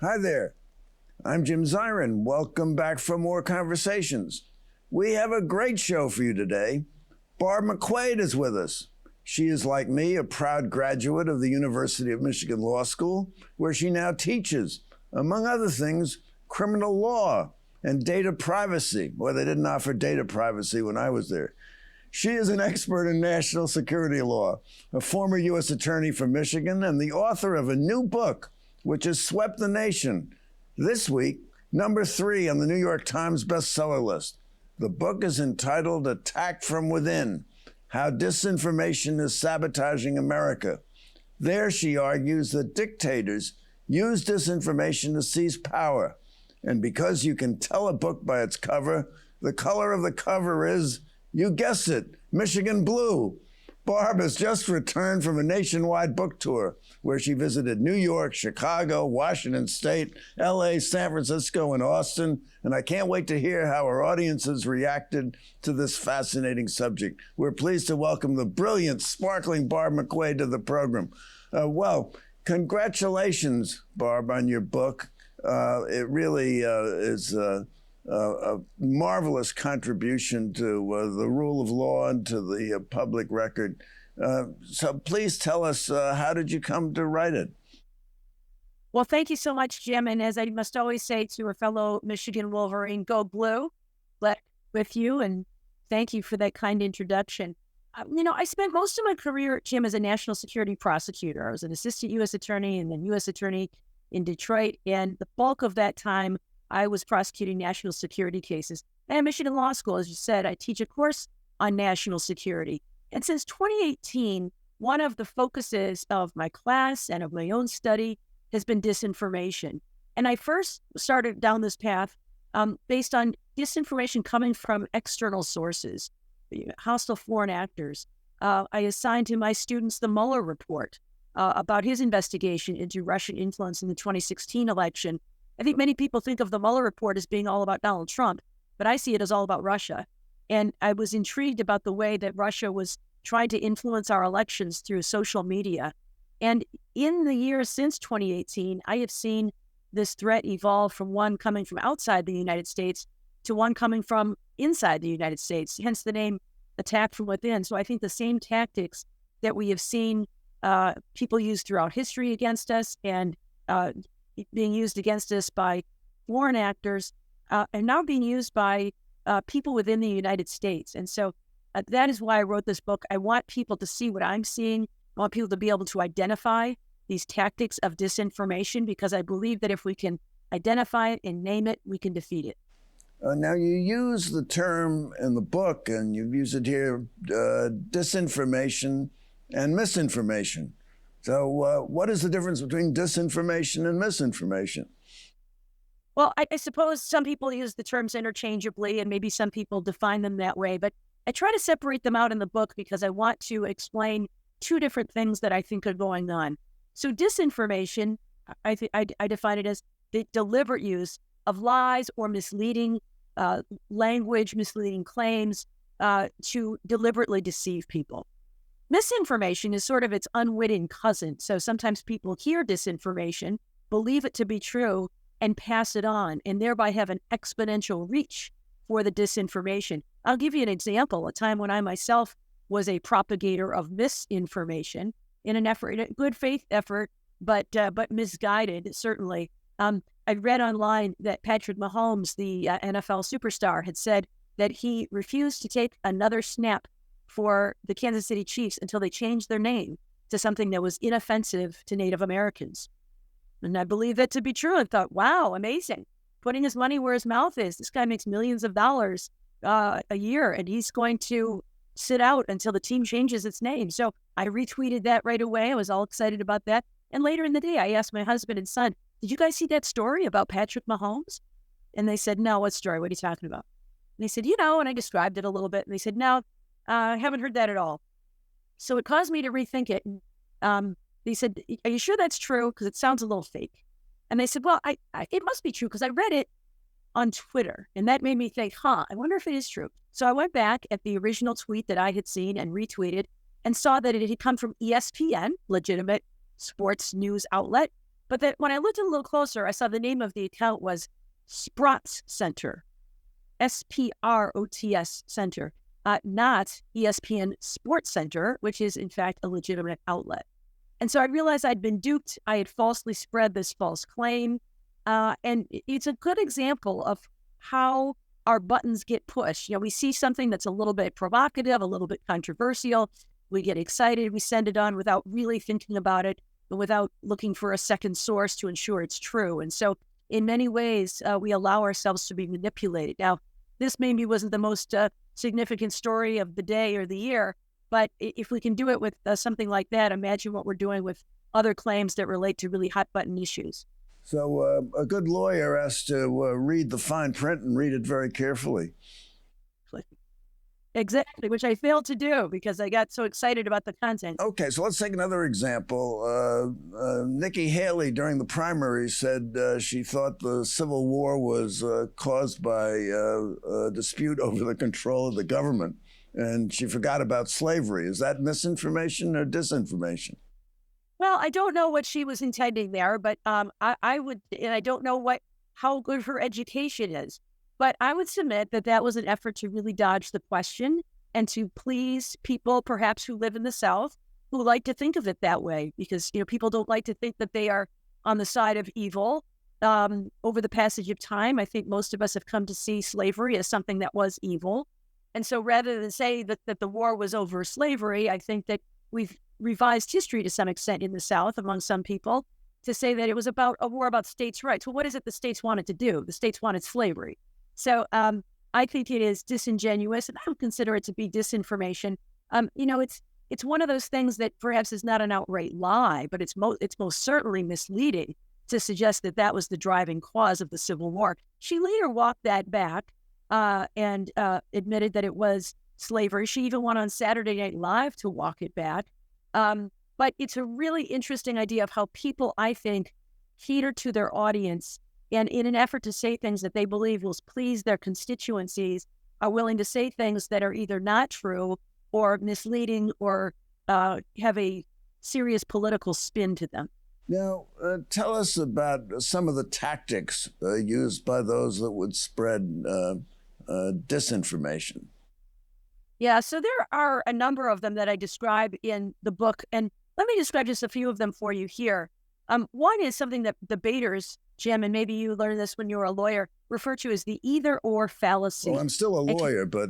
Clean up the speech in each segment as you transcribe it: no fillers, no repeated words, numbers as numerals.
Hi there, I'm Jim Zirin. Welcome back for more conversations. We have a great show for you today. Barb McQuade is with us. She is, like me, a proud graduate of the University of Michigan Law School, where she now teaches, among other things, criminal law and data privacy. Well, they didn't offer data privacy when I was there. She is an expert in national security law, a former U.S. attorney from Michigan, and the author of a new book, which has swept the nation. This week, number 3 on the New York Times bestseller list. The book is entitled Attack from Within: How Disinformation is Sabotaging America. There she argues that dictators use disinformation to seize power. And because you can tell a book by its cover, the color of the cover is, you guessed it, Michigan blue. Barb has just returned from a nationwide book tour where she visited New York, Chicago, Washington State, LA, San Francisco, and Austin. And I can't wait to hear how our audiences reacted to this fascinating subject. We're pleased to welcome the brilliant, sparkling Barb McQuade to the program. Well, congratulations, Barb, on your book. It really is a marvelous contribution to the rule of law and to the public record. So please tell us, how did you come to write it? Well, thank you so much, Jim. And as I must always say to a fellow Michigan Wolverine, go blue, let with you. And thank you for that kind introduction. I spent most of my career, Jim, as a national security prosecutor. I was an assistant U.S. attorney and then U.S. attorney in Detroit. And the bulk of that time, I was prosecuting national security cases. And at Michigan Law School, as you said, I teach a course on national security. And since 2018, one of the focuses of my class and of my own study has been disinformation. And I first started down this path based on disinformation coming from external sources, hostile foreign actors. I assigned to my students the Mueller report about his investigation into Russian influence in the 2016 election. I think many people think of the Mueller report as being all about Donald Trump, but I see it as all about Russia. And I was intrigued about the way that Russia was trying to influence our elections through social media. And in the years since 2018, I have seen this threat evolve from one coming from outside the United States to one coming from inside the United States, hence the name Attack from Within. So I think the same tactics that we have seen people use throughout history against us and being used against us by foreign actors, and now being used by people within the United States. And so that is why I wrote this book. I want people to see what I'm seeing. I want people to be able to identify these tactics of disinformation, because I believe that if we can identify it and name it, we can defeat it. Now, you use the term in the book, and you've used it here, disinformation and misinformation. So what is the difference between disinformation and misinformation? Well, I suppose some people use the terms interchangeably, and maybe some people define them that way, but I try to separate them out in the book because I want to explain two different things that I think are going on. So disinformation, I define it as the deliberate use of lies or misleading language, misleading claims to deliberately deceive people. Misinformation is sort of its unwitting cousin. So sometimes people hear disinformation, believe it to be true, and pass it on, and thereby have an exponential reach for the disinformation. I'll give you an example, a time when I myself was a propagator of misinformation in an effort, a good faith effort, but misguided, certainly. I read online that Patrick Mahomes, the NFL superstar, had said that he refused to take another snap for the Kansas City Chiefs until they changed their name to something that was inoffensive to Native Americans. And I believe that to be true. I thought, wow, amazing. Putting his money where his mouth is. This guy makes millions of dollars a year, and he's going to sit out until the team changes its name. So I retweeted that right away. I was all excited about that. And later in the day, I asked my husband and son, did you guys see that story about Patrick Mahomes? And they said, no, what story? What are you talking about? And they said, and I described it a little bit. And they said, no, I haven't heard that at all. So it caused me to rethink it. They said, are you sure that's true? Because it sounds a little fake. And they said, well, it must be true because I read it on Twitter. And that made me think, I wonder if it is true. So I went back at the original tweet that I had seen and retweeted and saw that it had come from ESPN, legitimate sports news outlet. But that when I looked a little closer, I saw the name of the account was Sprots Center, SPROTS Center, not ESPN Sports Center, which is in fact a legitimate outlet. And so I realized I'd been duped. I had falsely spread this false claim. And it's a good example of how our buttons get pushed. We see something that's a little bit provocative, a little bit controversial. We get excited. We send it on without really thinking about it, but without looking for a second source to ensure it's true. And so in many ways, we allow ourselves to be manipulated. Now, this maybe wasn't the most significant story of the day or the year, but if we can do it with something like that, imagine what we're doing with other claims that relate to really hot button issues. So a good lawyer has to read the fine print and read it very carefully. Exactly, which I failed to do because I got so excited about the content. Okay, so let's take another example. Nikki Haley during the primary said she thought the Civil War was caused by a dispute over the control of the government, and she forgot about slavery. Is that misinformation or disinformation? Well, I don't know what she was intending there, but I would, and I don't know how good her education is. But I would submit that that was an effort to really dodge the question and to please people perhaps who live in the South who like to think of it that way, because people don't like to think that they are on the side of evil. Over the passage of time, I think most of us have come to see slavery as something that was evil. And so rather than say that the war was over slavery, I think that we've revised history to some extent in the South among some people to say that it was about a war about states' rights. Well, what is it the states wanted to do? The states wanted slavery. So I think it is disingenuous, and I would consider it to be disinformation. It's one of those things that perhaps is not an outright lie, but it's most certainly misleading to suggest that that was the driving cause of the Civil War. She later walked that back and admitted that it was slavery. She even went on Saturday Night Live to walk it back. But it's a really interesting idea of how people, I think, cater to their audience, and in an effort to say things that they believe will please their constituencies, are willing to say things that are either not true or misleading or have a serious political spin to them. Now, tell us about some of the tactics used by those that would spread disinformation. Yeah, so there are a number of them that I describe in the book, and let me describe just a few of them for you here. One is something that debaters, Jim, and maybe you learned this when you were a lawyer, refer to as the either-or fallacy. Well, I'm still a lawyer, but...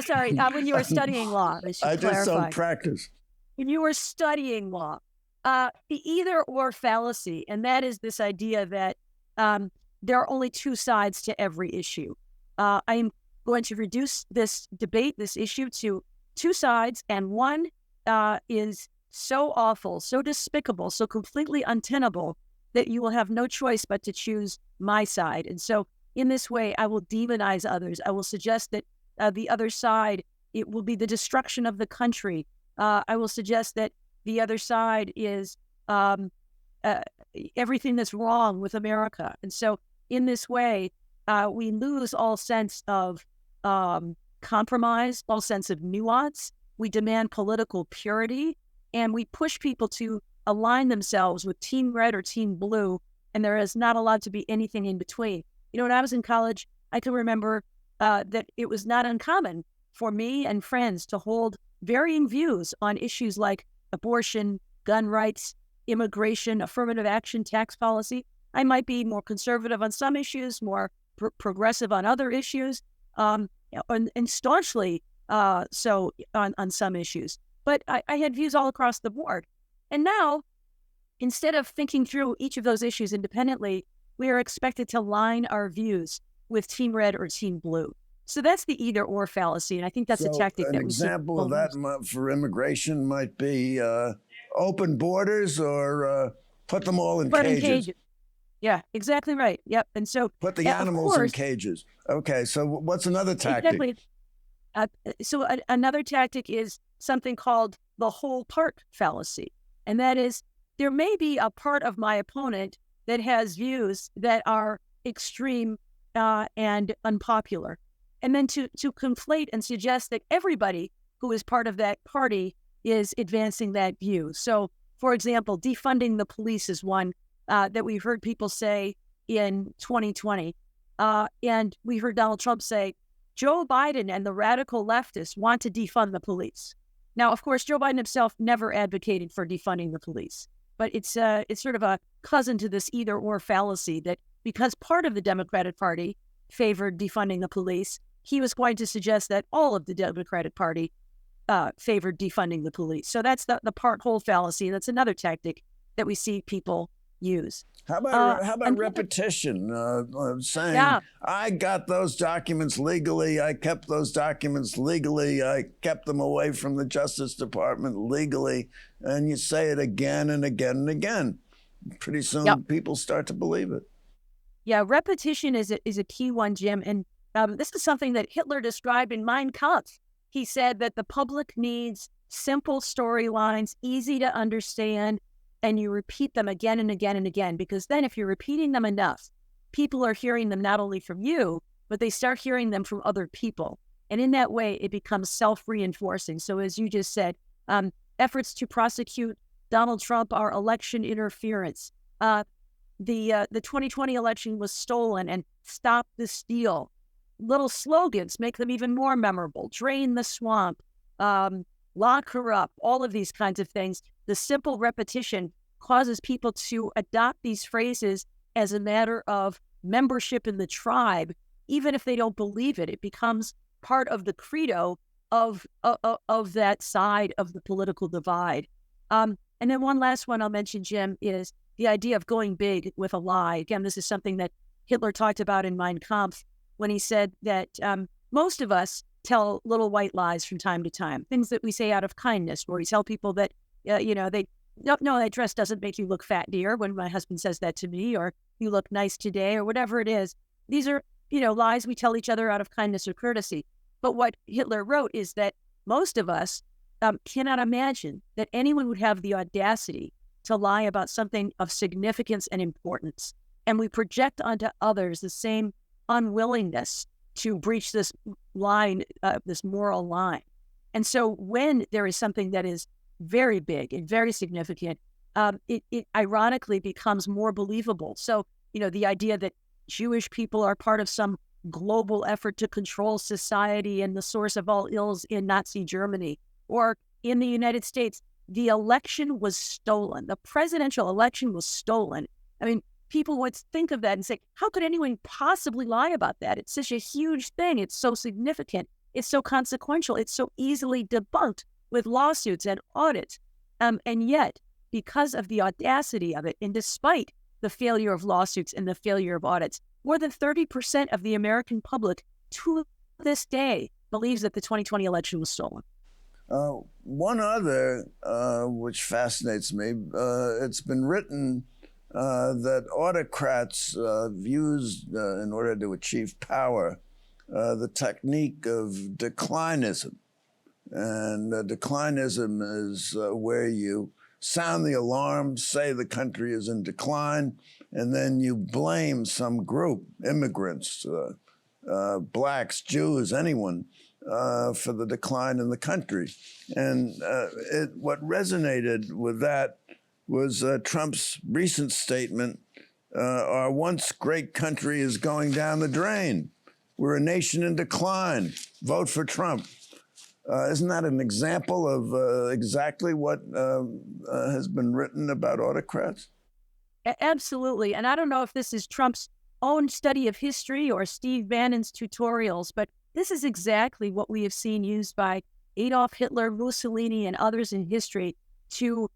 sorry, when you were studying law, I just don't practice. When you were studying law, the either-or fallacy, and that is this idea that there are only two sides to every issue. I am going to reduce this debate, this issue, to two sides, and one is so awful, so despicable, so completely untenable that you will have no choice but to choose my side. And so in this way, I will demonize others. I will suggest that the other side, it will be the destruction of the country. I will suggest that the other side is everything that's wrong with America. And so in this way, we lose all sense of compromise, all sense of nuance. We demand political purity, and we push people to align themselves with Team Red or Team Blue, and there is not allowed to be anything in between. When I was in college, I can remember that it was not uncommon for me and friends to hold varying views on issues like abortion, gun rights, immigration, affirmative action, tax policy. I might be more conservative on some issues, more progressive on other issues, and staunchly so on some issues. But I had views all across the board. And now, instead of thinking through each of those issues independently, we are expected to line our views with Team Red or Team Blue. So that's the either-or fallacy, and I think that's a tactic that we see. An example of that for immigration might be open borders or put them all in cages. Yeah, exactly right. Yep. And so put the animals in cages. Okay, so what's another tactic? Exactly. So another tactic is something called the whole part fallacy. And that is, there may be a part of my opponent that has views that are extreme and unpopular. And then to conflate and suggest that everybody who is part of that party is advancing that view. So, For example, defunding the police is one that we've heard people say in 2020. And we heard Donald Trump say, Joe Biden and the radical leftists want to defund the police. Now, of course, Joe Biden himself never advocated for defunding the police, but it's sort of a cousin to this either-or fallacy that because part of the Democratic Party favored defunding the police, he was going to suggest that all of the Democratic Party favored defunding the police. So that's the part-whole fallacy. That's another tactic that we see people use. How about repetition? Saying, yeah, I got those documents legally. I kept those documents legally. I kept them away from the Justice Department legally. And you say it again and again and again. Pretty soon, people start to believe it. Yeah, repetition is a key one, Jim. And this is something that Hitler described in Mein Kampf. He said that the public needs simple storylines, easy to understand, and you repeat them again and again and again, because then if you're repeating them enough, people are hearing them not only from you, but they start hearing them from other people. And in that way, it becomes self-reinforcing. So as you just said, efforts to prosecute Donald Trump are election interference. The 2020 election was stolen, and stop the steal. Little slogans make them even more memorable. Drain the swamp, lock her up, all of these kinds of things. The simple repetition causes people to adopt these phrases as a matter of membership in the tribe, even if they don't believe it. It becomes part of the credo of that side of the political divide. And then one last one I'll mention, Jim, is the idea of going big with a lie. Again, this is something that Hitler talked about in Mein Kampf when he said that most of us tell little white lies from time to time, things that we say out of kindness, where we tell people that, no, that dress doesn't make you look fat, dear, when my husband says that to me, or you look nice today, or whatever it is. These are, lies we tell each other out of kindness or courtesy. But what Hitler wrote is that most of us cannot imagine that anyone would have the audacity to lie about something of significance and importance. And we project onto others the same unwillingness to breach this line, this moral line. And so when there is something that is very big and very significant, it ironically becomes more believable. So, the idea that Jewish people are part of some global effort to control society and the source of all ills in Nazi Germany, or in the United States, the election was stolen. The presidential election was stolen. I mean, people would think of that and say, how could anyone possibly lie about that? It's such a huge thing. It's so significant. It's so consequential. It's so easily debunked with lawsuits and audits. And yet, because of the audacity of it, and despite the failure of lawsuits and the failure of audits, more than 30% of the American public to this day believes that the 2020 election was stolen. One other, which fascinates me, it's been written that autocrats have used, in order to achieve power, the technique of declinism. And declinism is where you sound the alarm, say the country is in decline, and then you blame some group, immigrants, blacks, Jews, anyone, for the decline in the country. And what resonated with that was Trump's recent statement, our once great country is going down the drain. We're a nation in decline. Vote for Trump. Isn't that an example of exactly what has been written about autocrats? Absolutely. And I don't know if this is Trump's own study of history or Steve Bannon's tutorials, but this is exactly what we have seen used by Adolf Hitler, Mussolini, and others in history to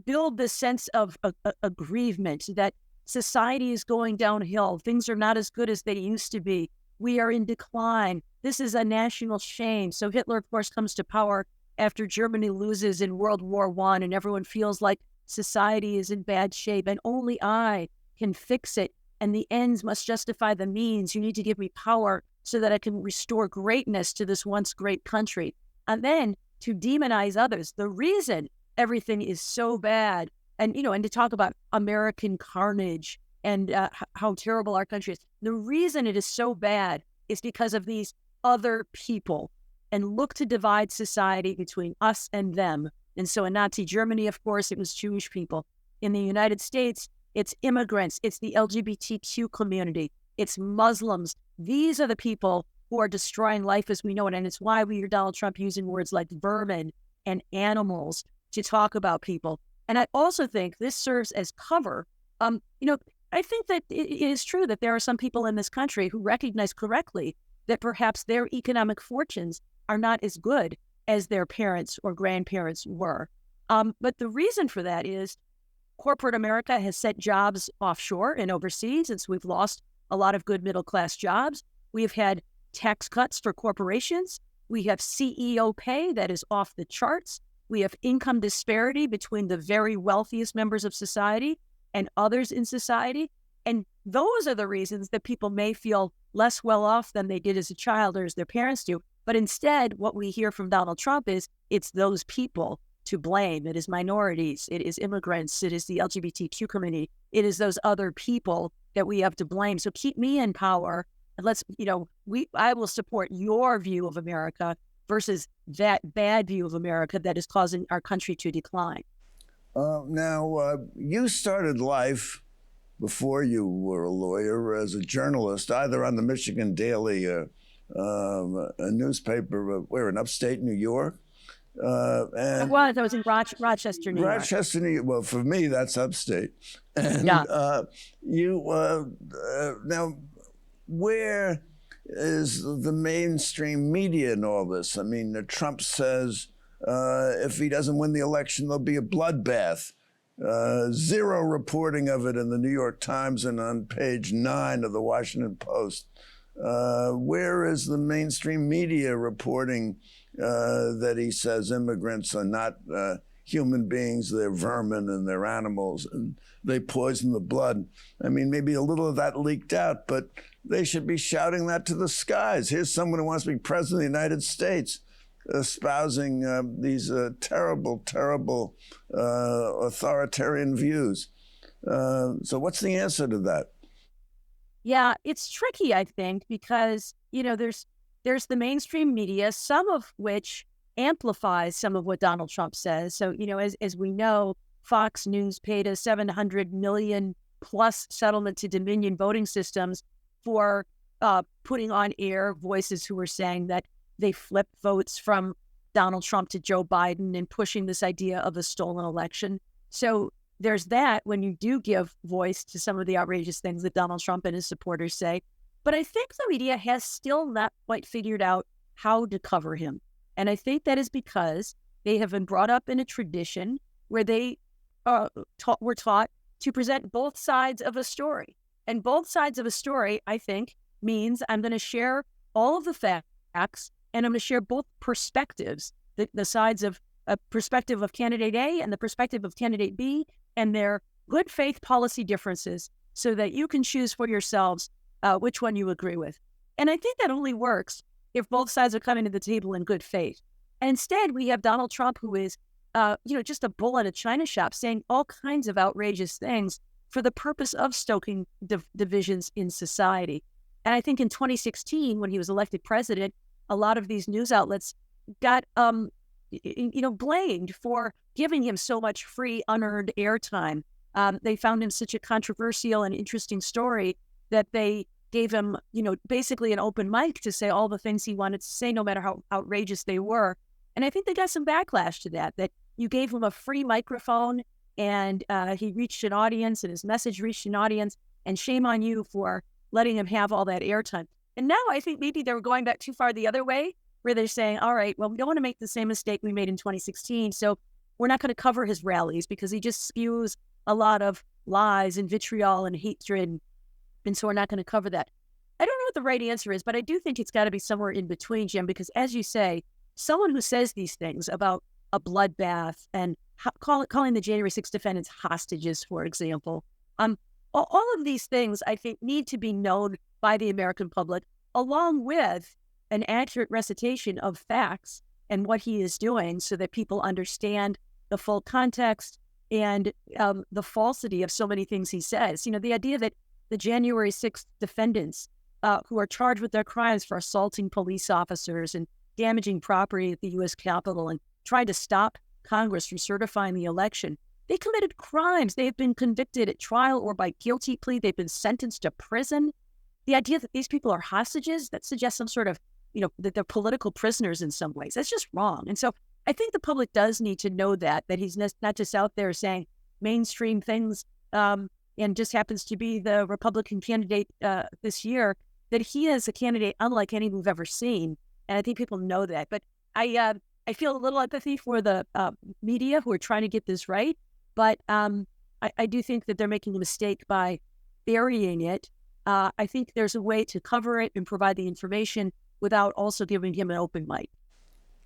build this sense of aggrievement that society is going downhill. Things are not as good as they used to be. We are in decline. This is a national shame. So Hitler, of course, comes to power after Germany loses in World War I, and everyone feels like society is in bad shape, and only I can fix it, and the ends must justify the means. You need to give me power so that I can restore greatness to this once great country. And then to demonize others. The reason everything is so bad, and to talk about American carnage and how terrible our country is. The reason it is so bad is because of these other people, and look to divide society between us and them And so in Nazi Germany, of course, it was Jewish people. In the United States, it's immigrants, it's the LGBTQ community, it's Muslims. These are the people who are destroying life as we know it. And it's why we hear Donald Trump using words like vermin and animals to talk about people. And I also think this serves as cover. I think that it is true that there are some people in this country who recognize correctly that perhaps their economic fortunes are not as good as their parents or grandparents were. But the reason for that is corporate America has set jobs offshore and overseas, and so we've lost a lot of good middle-class jobs. We have had tax cuts for corporations. We have CEO pay that is off the charts. We have income disparity between the very wealthiest members of society and others in society. And those are the reasons that people may feel less well off than they did as a child or as their parents do. But instead, what we hear from Donald Trump is it's those people to blame. It is minorities. It is immigrants. It is the LGBTQ community. It is those other people that we have to blame. So keep me in power. And I will support your view of America versus that bad view of America that is causing our country to decline. Now, you started life before you were a lawyer as a journalist, either on the Michigan Daily, a newspaper, where in upstate New York. I was in Rochester, New York. Rochester, New York. Well, for me, that's upstate. And yeah. Now, where is the mainstream media in all this? I mean, Trump says if he doesn't win the election, there'll be a bloodbath. Zero reporting of it in the New York Times and on page 9 of the Washington Post. Where is the mainstream media reporting that he says immigrants are not human beings, they're vermin and they're animals and they poison the blood? I mean, maybe a little of that leaked out, but they should be shouting that to the skies. Here's someone who wants to be president of the United States, espousing these terrible, terrible authoritarian views. So what's the answer to that? Yeah, it's tricky, I think, because, there's the mainstream media, some of which amplifies some of what Donald Trump says. So, as we know, Fox News paid a $700 million plus settlement to Dominion Voting Systems for putting on air voices who were saying that they flipped votes from Donald Trump to Joe Biden and pushing this idea of a stolen election. So there's that when you do give voice to some of the outrageous things that Donald Trump and his supporters say. But I think the media has still not quite figured out how to cover him. And I think that is because they have been brought up in a tradition where they were taught to present both sides of a story. And both sides of a story, I think, means I'm going to share all of the facts and I'm going to share both perspectives, the sides of a perspective of candidate A and the perspective of candidate B and their good faith policy differences so that you can choose for yourselves which one you agree with. And I think that only works if both sides are coming to the table in good faith. And instead, we have Donald Trump, who is, just a bull in a china shop, saying all kinds of outrageous things for the purpose of stoking divisions in society. And I think in 2016, when he was elected president, a lot of these news outlets got, blamed for giving him so much free, unearned airtime. They found him such a controversial and interesting story that they gave him, basically an open mic to say all the things he wanted to say, no matter how outrageous they were. And I think they got some backlash to that you gave him a free microphone and he reached an audience and his message reached an audience, and shame on you for letting him have all that airtime. And now I think maybe they're going back too far the other way, where they're saying, all right, well, we don't want to make the same mistake we made in 2016, so we're not going to cover his rallies because he just spews a lot of lies and vitriol and hatred, and so we're not going to cover that. I don't know what the right answer is, but I do think it's got to be somewhere in between, Jim, because as you say, someone who says these things about a bloodbath and calling the January 6th defendants hostages, for example, all of these things, I think, need to be known by the American public, along with an accurate recitation of facts and what he is doing so that people understand the full context and the falsity of so many things he says. The idea that the January 6th defendants who are charged with their crimes for assaulting police officers and damaging property at the U.S. Capitol and trying to stop Congress from certifying the election. They committed crimes. They have been convicted at trial or by guilty plea. They've been sentenced to prison. The idea that these people are hostages, that suggests some sort of, that they're political prisoners in some ways. That's just wrong. And so I think the public does need to know that he's not just out there saying mainstream things and just happens to be the Republican candidate this year, that he is a candidate unlike any we've ever seen. And I think people know that. But I feel a little empathy for the media who are trying to get this right. But I do think that they're making a mistake by burying it. I think there's a way to cover it and provide the information without also giving him an open mic.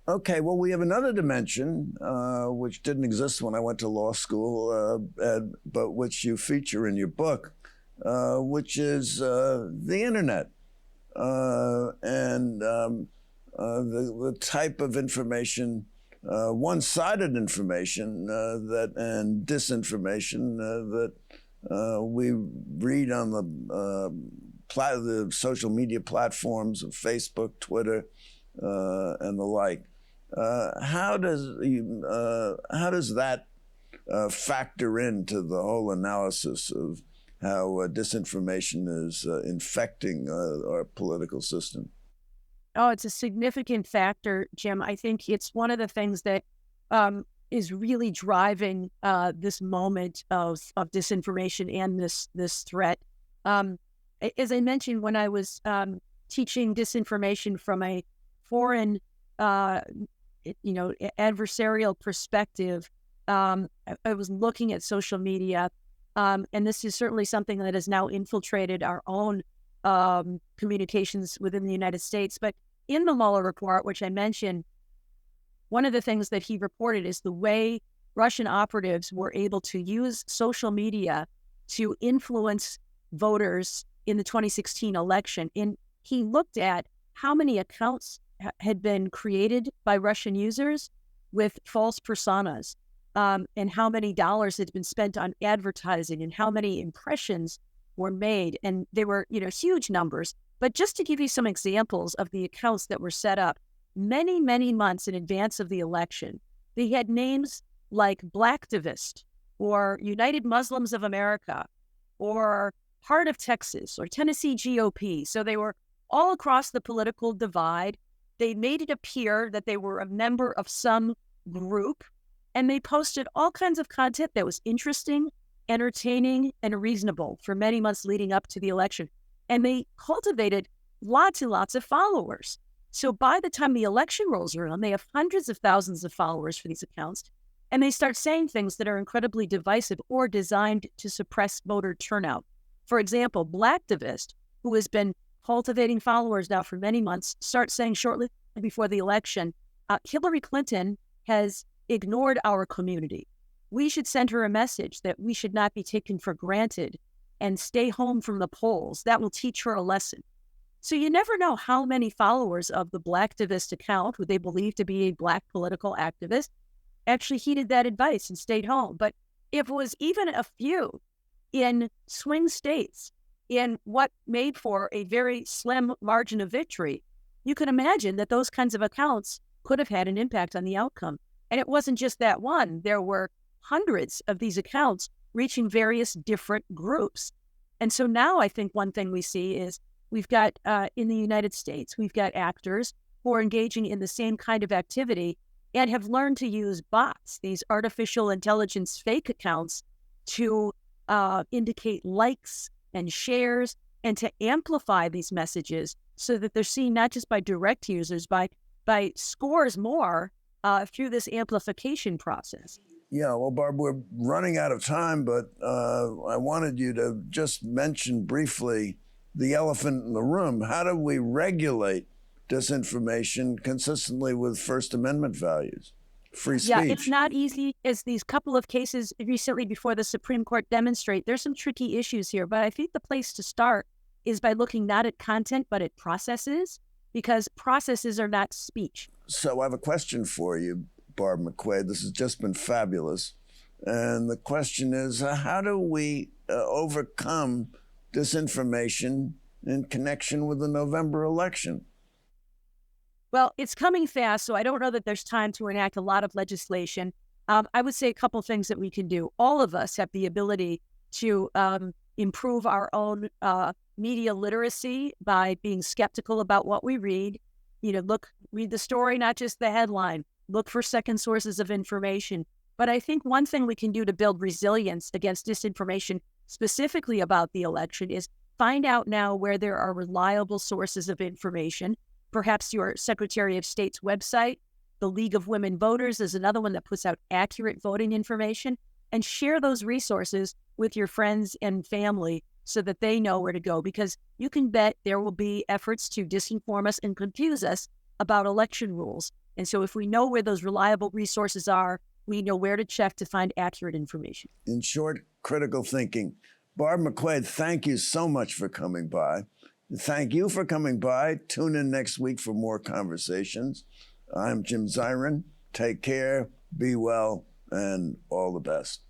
Okay, well, we have another dimension, which didn't exist when I went to law school, but which you feature in your book, which is the internet and the type of information, one-sided information and disinformation that we read on the social media platforms of Facebook, Twitter, and the like. How does that factor into the whole analysis of how disinformation is infecting our political system? Oh, it's a significant factor, Jim. I think it's one of the things that is really driving this moment of disinformation and this threat. As I mentioned, when I was teaching disinformation from a foreign, adversarial perspective, I was looking at social media, and this is certainly something that has now infiltrated our own communications within the United States. But in the Mueller report, which I mentioned, one of the things that he reported is the way Russian operatives were able to use social media to influence voters in the 2016 election. And he looked at how many accounts had been created by Russian users with false personas, and how many dollars had been spent on advertising and how many impressions were made. And they were, huge numbers. But just to give you some examples of the accounts that were set up many, many months in advance of the election, they had names like Blacktivist or United Muslims of America or Heart of Texas or Tennessee GOP. So they were all across the political divide. They made it appear that they were a member of some group, and they posted all kinds of content that was interesting, entertaining, and reasonable for many months leading up to the election. And they cultivated lots and lots of followers. So by the time the election rolls around, they have hundreds of thousands of followers for these accounts, and they start saying things that are incredibly divisive or designed to suppress voter turnout. For example, Blacktivist, who has been cultivating followers now for many months, starts saying shortly before the election, Hillary Clinton has ignored our community. We should send her a message that we should not be taken for granted and stay home from the polls. That will teach her a lesson. So you never know how many followers of the Blacktivist account, who they believe to be a Black political activist, actually heeded that advice and stayed home. But if it was even a few in swing states, in what made for a very slim margin of victory, you can imagine that those kinds of accounts could have had an impact on the outcome. And it wasn't just that one. There were hundreds of these accounts reaching various different groups. And so now I think one thing we see is we've got, in the United States, we've got actors who are engaging in the same kind of activity and have learned to use bots, these artificial intelligence fake accounts, to indicate likes and shares and to amplify these messages so that they're seen not just by direct users, by scores more through this amplification process. Yeah, well, Barb, we're running out of time, but I wanted you to just mention briefly the elephant in the room. How do we regulate disinformation consistently with First Amendment values? Free speech. Yeah, it's not easy, as these couple of cases recently before the Supreme Court demonstrate. There's some tricky issues here, but I think the place to start is by looking not at content, but at processes, because processes are not speech. So I have a question for you, Barb McQuade. This has just been fabulous. And the question is, how do we overcome disinformation in connection with the November election? Well, it's coming fast, so I don't know that there's time to enact a lot of legislation. I would say a couple things that we can do. All of us have the ability to improve our own media literacy by being skeptical about what we read. Read the story, not just the headline. Look for second sources of information. But I think one thing we can do to build resilience against disinformation, specifically about the election, is find out now where there are reliable sources of information. Perhaps your Secretary of State's website. The League of Women Voters is another one that puts out accurate voting information, and share those resources with your friends and family so that they know where to go, because you can bet there will be efforts to disinform us and confuse us about election rules. And so if we know where those reliable resources are, we know where to check to find accurate information. In short, critical thinking. Barb McQuade, thank you so much for coming by. Thank you for coming by. Tune in next week for more conversations. I'm Jim Zirin. Take care, be well, and all the best.